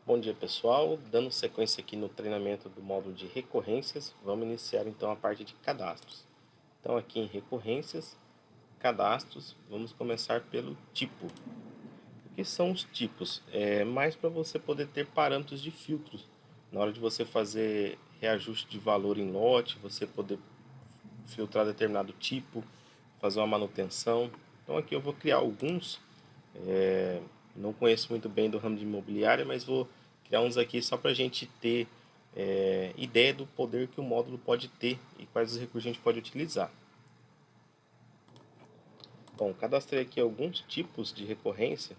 Bom dia pessoal, dando sequência aqui no treinamento do módulo de recorrências, vamos iniciar então a parte de cadastros. Então aqui em recorrências, cadastros, vamos começar pelo tipo. O que são os tipos? É mais para você poder ter parâmetros de filtros. Na hora de você fazer reajuste de valor em lote, você poder filtrar determinado tipo, fazer uma manutenção. Então aqui eu vou criar alguns. Não conheço muito bem do ramo de imobiliária, mas vou criar uns aqui só para a gente ter ideia do poder que o módulo pode ter e quais os recursos a gente pode utilizar. Bom, cadastrei aqui alguns tipos de recorrência.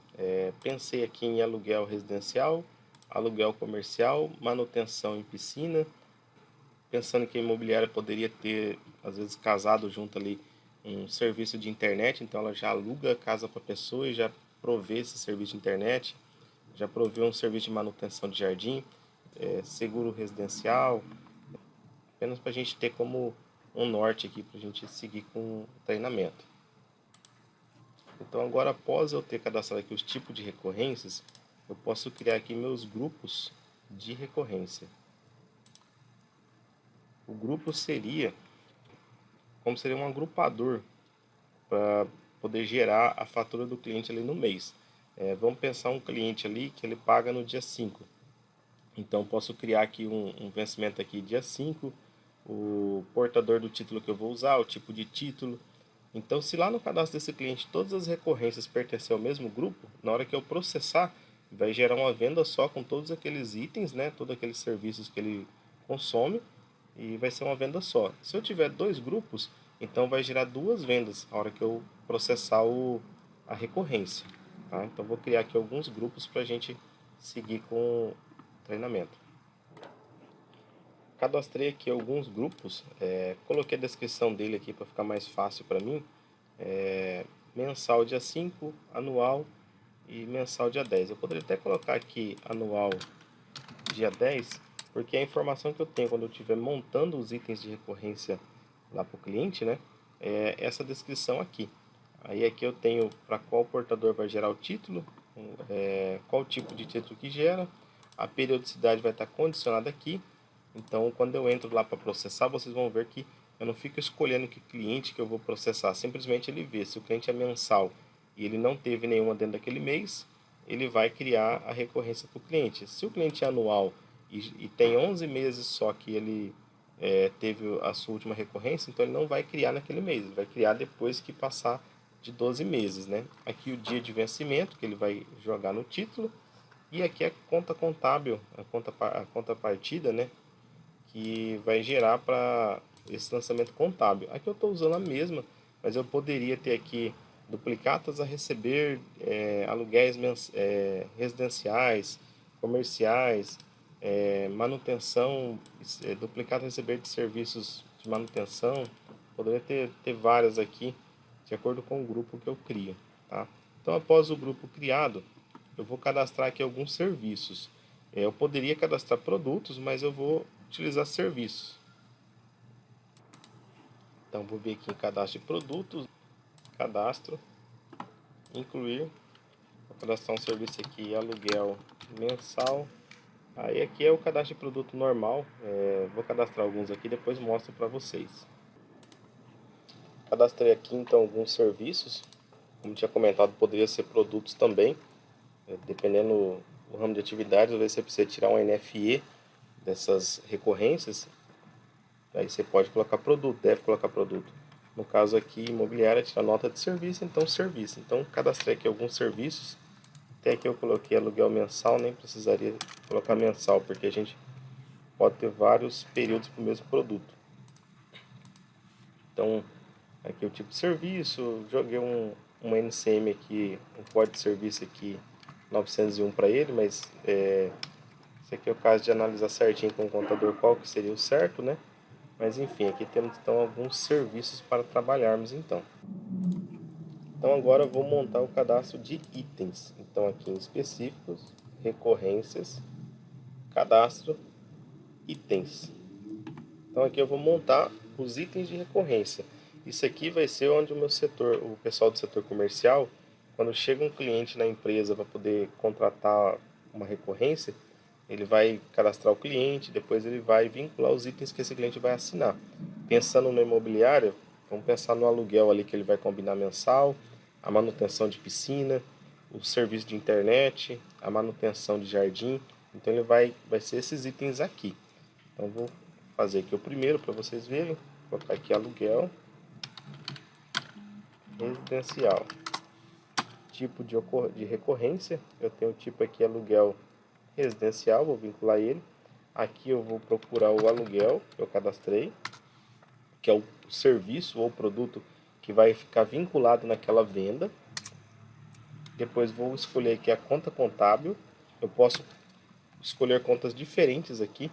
Pensei aqui em aluguel residencial, aluguel comercial, manutenção em piscina, pensando que a imobiliária poderia ter, às vezes, casado junto ali um serviço de internet, então ela já aluga a casa para a pessoa e já provê esse serviço de internet, já provê um serviço de manutenção de jardim, seguro residencial, apenas para a gente ter como um norte aqui para a gente seguir com o treinamento. Então agora, após eu ter cadastrado aqui os tipos de recorrências, eu posso criar aqui meus grupos de recorrência. O grupo seria um agrupador para poder gerar a fatura do cliente ali no mês. Vamos pensar um cliente ali que ele paga no dia 5. Então posso criar aqui um vencimento aqui dia 5, o portador do título que eu vou usar, o tipo de título. Então se lá no cadastro desse cliente todas as recorrências pertencem ao mesmo grupo, na hora que eu processar, vai gerar uma venda só com todos aqueles itens, né, todos aqueles serviços que ele consome, e vai ser uma venda só. Se eu tiver dois grupos, então vai gerar duas vendas a hora que eu processar a recorrência. Tá? Então vou criar aqui alguns grupos para a gente seguir com o treinamento. Cadastrei aqui alguns grupos, coloquei a descrição dele aqui para ficar mais fácil para mim. Mensal dia 5, anual e mensal dia 10. Eu poderia até colocar aqui anual dia 10, porque a informação que eu tenho quando eu estiver montando os itens de recorrência lá para o cliente, né, é essa descrição aqui. Aí aqui eu tenho para qual portador vai gerar o título, qual tipo de título que gera, a periodicidade vai estar condicionada aqui. Então quando eu entro lá para processar, vocês vão ver que eu não fico escolhendo que cliente que eu vou processar, simplesmente ele vê. Se o cliente é mensal e ele não teve nenhuma dentro daquele mês, ele vai criar a recorrência para o cliente. Se o cliente é anual e tem 11 meses só que ele teve a sua última recorrência, então ele não vai criar naquele mês, ele vai criar depois que passar de 12 meses, né? Aqui o dia de vencimento, que ele vai jogar no título, e aqui a conta contábil, a conta partida, né? Que vai gerar para esse lançamento contábil. Aqui eu estou usando a mesma, mas eu poderia ter aqui duplicatas a receber, aluguéis residenciais, comerciais, manutenção, duplicata a receber de serviços de manutenção. Poderia ter várias aqui, de acordo com o grupo que eu crio. Tá? Então, após o grupo criado, eu vou cadastrar aqui alguns serviços. Eu poderia cadastrar produtos, mas eu vou utilizar serviços. Então vou vir aqui em cadastro de produtos, cadastro, incluir, vou cadastrar um serviço aqui, aluguel mensal. Aí aqui é o cadastro de produto normal, vou cadastrar alguns aqui, depois mostro para vocês. Cadastrei aqui então alguns serviços, como tinha comentado, poderia ser produtos também, dependendo do ramo de atividades, às vezes você precisa tirar um NFE dessas recorrências. Aí você pode colocar produto, deve colocar produto. No caso aqui, imobiliária, tira nota de serviço, então serviço. Então cadastrei aqui alguns serviços. Até aqui eu coloquei aluguel mensal, nem precisaria colocar mensal, porque a gente pode ter vários períodos para o mesmo produto. Então, aqui o tipo de serviço, joguei um NCM aqui, um código de serviço aqui, 901 para ele, mas esse aqui é o caso de analisar certinho com o contador qual que seria o certo, né? Mas enfim, aqui temos então alguns serviços para trabalharmos então. Então agora eu vou montar o cadastro de itens. Então aqui em específicos, recorrências, cadastro, itens. Então aqui eu vou montar os itens de recorrência. Isso aqui vai ser onde o pessoal do setor comercial, quando chega um cliente na empresa para poder contratar uma recorrência, ele vai cadastrar o cliente, depois ele vai vincular os itens que esse cliente vai assinar. Pensando no imobiliário, vamos pensar no aluguel ali que ele vai combinar mensal, a manutenção de piscina, o serviço de internet, a manutenção de jardim. Então ele vai ser esses itens aqui. Então vou fazer aqui o primeiro para vocês verem. Vou colocar aqui aluguel residencial. Tipo de recorrência, eu tenho o tipo aqui aluguel residencial, vou vincular ele. Aqui eu vou procurar o aluguel que eu cadastrei, que é o serviço ou produto que vai ficar vinculado naquela venda. Depois vou escolher aqui a conta contábil. Eu posso escolher contas diferentes aqui.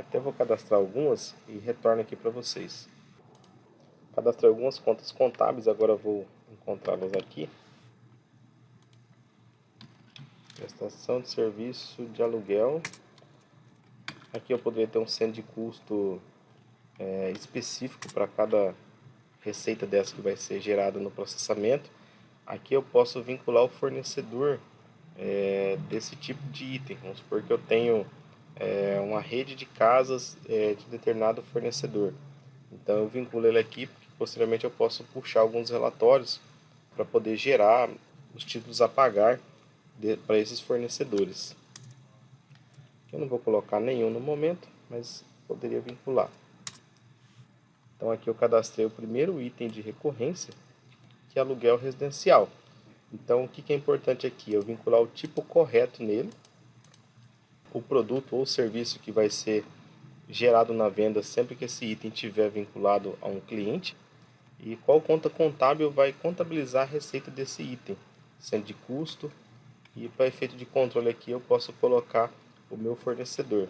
Até vou cadastrar algumas e retorno aqui para vocês. Cadastrei algumas contas contábeis, agora vou encontrá-las aqui. Prestação de serviço de aluguel. Aqui eu poderia ter um centro de custo específico para cada receita dessa que vai ser gerada no processamento. Aqui eu posso vincular o fornecedor desse tipo de item. Vamos supor que eu tenho uma rede de casas de determinado fornecedor. Então eu vinculo ele aqui, porque posteriormente eu posso puxar alguns relatórios para poder gerar os títulos a pagar para esses fornecedores. Eu não vou colocar nenhum no momento, mas poderia vincular. Então aqui eu cadastrei o primeiro item de recorrência, que é aluguel residencial. Então o que é importante aqui? Eu vincular o tipo correto nele, o produto ou serviço que vai ser gerado na venda sempre que esse item estiver vinculado a um cliente, e qual conta contábil vai contabilizar a receita desse item, sendo de custo, e para efeito de controle aqui eu posso colocar o meu fornecedor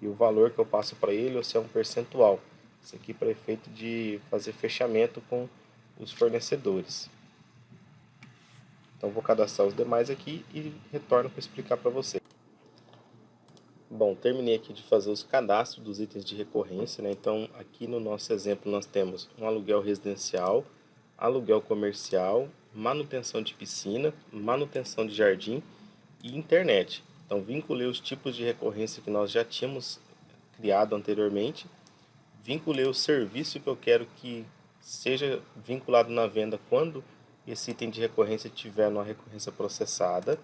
e o valor que eu passo para ele, ou se é um percentual. Isso aqui para efeito de fazer fechamento com os fornecedores. Então vou cadastrar os demais aqui e retorno para explicar para você. Bom, terminei aqui de fazer os cadastros dos itens de recorrência, né? Então aqui no nosso exemplo nós temos um aluguel residencial, aluguel comercial, manutenção de piscina, manutenção de jardim e internet. Então vinculei os tipos de recorrência que nós já tínhamos criado anteriormente, vinculei o serviço que eu quero que seja vinculado na venda quando esse item de recorrência tiver uma recorrência processada,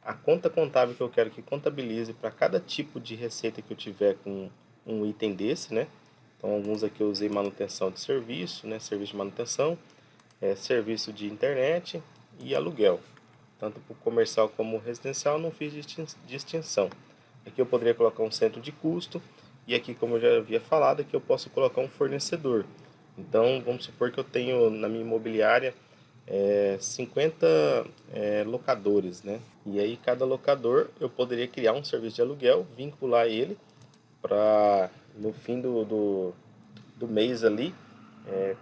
a conta contábil que eu quero que contabilize para cada tipo de receita que eu tiver com um item desse, né? Então alguns aqui eu usei manutenção de serviço, né? Serviço de manutenção, serviço de internet e aluguel. Tanto para o comercial como residencial não fiz distinção. Aqui eu poderia colocar um centro de custo, e aqui, como eu já havia falado, aqui eu posso colocar um fornecedor. Então vamos supor que eu tenho na minha imobiliária 50 locadores, né? E aí cada locador eu poderia criar um serviço de aluguel, vincular ele para no fim do mês ali,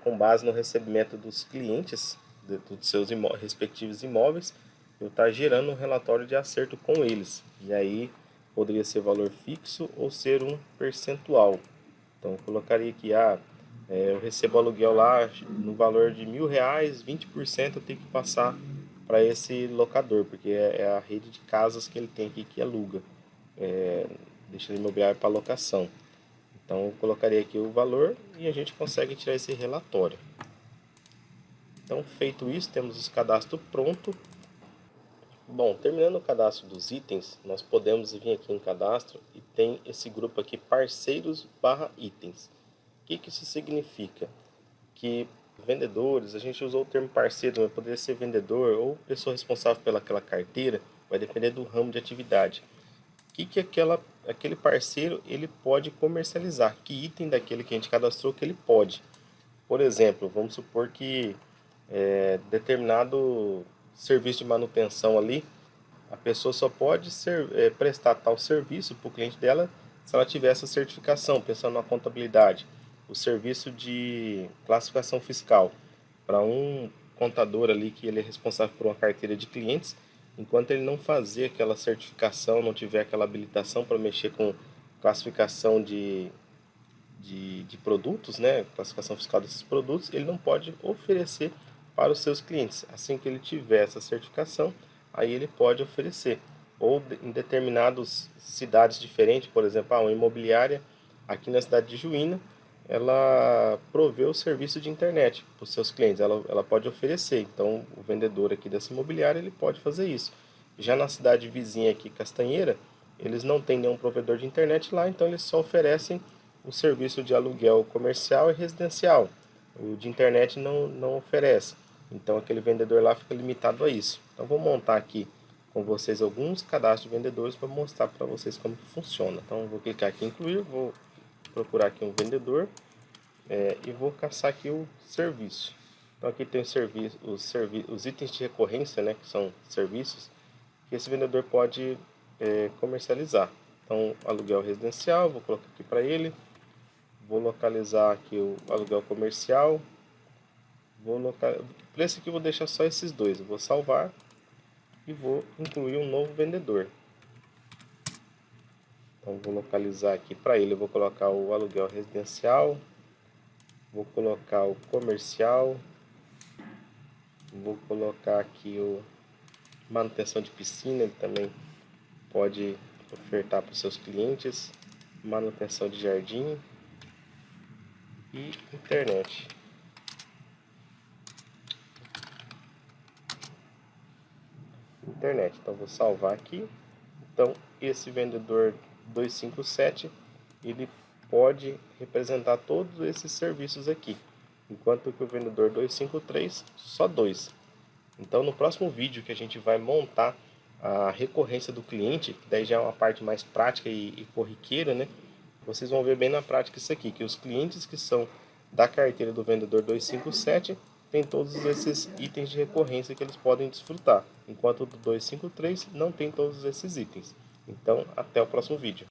com base no recebimento dos clientes dos seus respectivos imóveis, eu estar gerando um relatório de acerto com eles. E aí poderia ser valor fixo ou ser um percentual. Então eu colocaria aqui, eu recebo aluguel lá no valor de R$1.000, 20% eu tenho que passar para esse locador, porque é a rede de casas que ele tem aqui que aluga, deixa ele imobiliário para locação. Então eu colocaria aqui o valor e a gente consegue tirar esse relatório. Então feito isso, temos o cadastro pronto. Bom, terminando o cadastro dos itens, nós podemos vir aqui em cadastro e tem esse grupo aqui, parceiros/itens. O que isso significa? Que vendedores, a gente usou o termo parceiro, mas poderia ser vendedor ou pessoa responsável pelaquela carteira, vai depender do ramo de atividade. O que aquele parceiro ele pode comercializar? Que item daquele que a gente cadastrou que ele pode? Por exemplo, vamos supor que determinado serviço de manutenção ali, a pessoa só pode prestar tal serviço para o cliente dela se ela tiver essa certificação, pensando na contabilidade. O serviço de classificação fiscal para um contador ali que ele é responsável por uma carteira de clientes, enquanto ele não fazer aquela certificação, não tiver aquela habilitação para mexer com classificação de produtos, né, classificação fiscal desses produtos, ele não pode oferecer para os seus clientes. Assim que ele tiver essa certificação, aí ele pode oferecer. ou em determinadas cidades diferentes, por exemplo, uma imobiliária aqui na cidade de Juína, ela provê o serviço de internet para os seus clientes, ela pode oferecer, então o vendedor aqui dessa imobiliária ele pode fazer isso. Já na cidade vizinha aqui, Castanheira, eles não têm nenhum provedor de internet lá, então eles só oferecem o serviço de aluguel comercial e residencial. O de internet não oferece. Então aquele vendedor lá fica limitado a isso. Então vou montar aqui com vocês alguns cadastros de vendedores para mostrar para vocês como que funciona. Então vou clicar aqui em incluir, vou procurar aqui um vendedor e vou caçar aqui o serviço. Então aqui tem os itens de recorrência, né, que são serviços que esse vendedor pode comercializar. Então aluguel residencial, vou colocar aqui para ele. Vou localizar aqui o aluguel comercial. Preço aqui eu vou deixar só esses dois. Eu vou salvar e vou incluir um novo vendedor. Então vou localizar aqui para ele. Eu vou colocar o aluguel residencial. Vou colocar o comercial. Vou colocar aqui o manutenção de piscina. Ele também pode ofertar para os seus clientes. Manutenção de jardim. E internet. Então vou salvar aqui. Então esse vendedor 257 ele pode representar todos esses serviços aqui, enquanto que o vendedor 253 só dois. Então no próximo vídeo que a gente vai montar a recorrência do cliente, que daí já é uma parte mais prática e corriqueira, né? Vocês vão ver bem na prática isso aqui, que os clientes que são da carteira do vendedor 257 tem todos esses itens de recorrência que eles podem desfrutar, enquanto o do 253 não tem todos esses itens. Então, até o próximo vídeo.